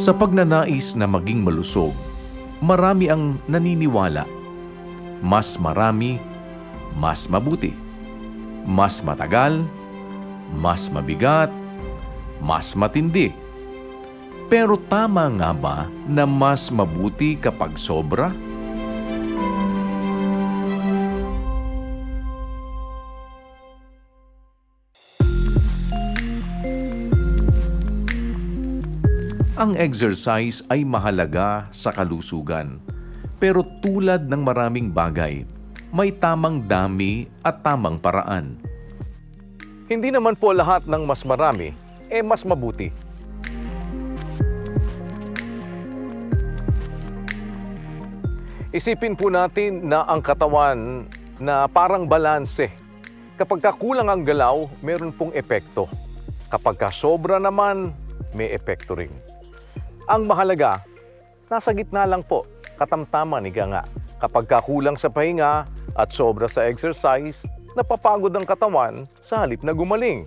Sa pagnanais na maging malusog, marami ang naniniwala. Mas marami, mas mabuti. Mas matagal, mas mabigat, mas matindi. Pero tama nga ba na mas mabuti kapag sobra? Ang exercise ay mahalaga sa kalusugan. Pero tulad ng maraming bagay, may tamang dami at tamang paraan. Hindi naman po lahat ng mas marami, mas mabuti. Isipin po natin na ang katawan na parang balanse. Kapag kulang ang galaw, meron pong epekto. Kapag sobra naman, may epekto rin. Ang mahalaga, nasa gitna lang po, katamtaman ika nga. Kapag kulang sa pahinga at sobra sa exercise, napapagod ang katawan sa halip na gumaling.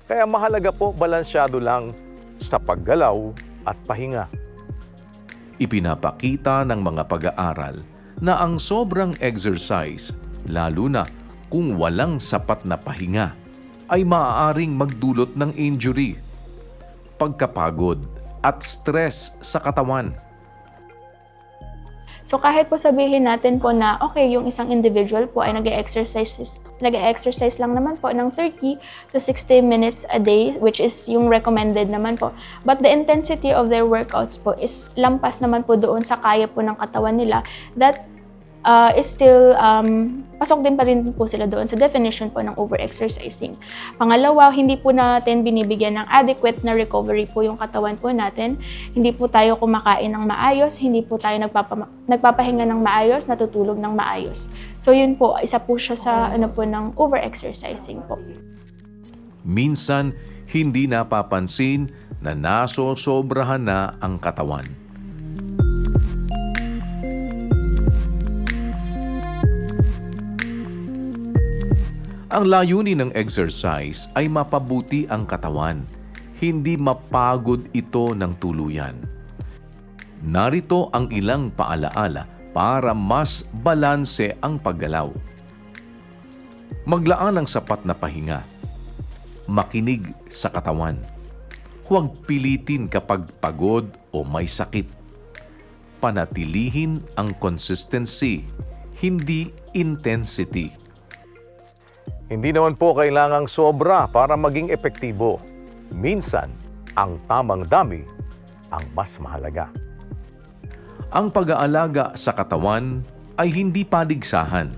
Kaya mahalaga po balansyado lang sa paggalaw at pahinga. Ipinapakita ng mga pag-aaral na ang sobrang exercise, lalo na kung walang sapat na pahinga, ay maaaring magdulot ng injury, pagkapagod, at stress sa katawan. So kahit po sabihin natin po na okay, yung isang individual po ay nag-exercise lang naman po ng 30 to 60 minutes a day, which is yung recommended naman po. But the intensity of their workouts po is lampas naman po doon sa kaya po ng katawan nila. That is still, pasok din pa rin po sila doon sa definition po ng over-exercising. Pangalawa, hindi po natin binibigyan ng adequate na recovery po yung katawan po natin. Hindi po tayo kumakain ng maayos, hindi po tayo nagpapahinga ng maayos, natutulog ng maayos. So yun po, isa po siya sa ng over-exercising po. Minsan, hindi napapansin na nasosobrahan na ang katawan. Ang layunin ng exercise ay mapabuti ang katawan, hindi mapagod ito ng tuluyan. Narito ang ilang paalaala para mas balanse ang paggalaw. Maglaan ng sapat na pahinga. Makinig sa katawan. Huwag pilitin kapag pagod o may sakit. Panatilihin ang consistency, hindi intensity. Hindi naman po kailangang sobra para maging epektibo. Minsan, ang tamang dami ang mas mahalaga. Ang pag-aalaga sa katawan ay hindi paligsahan.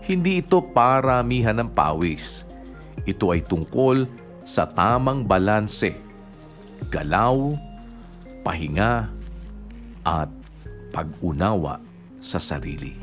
Hindi ito paramihan ng pawis. Ito ay tungkol sa tamang balanse, galaw, pahinga, at pag-unawa sa sarili.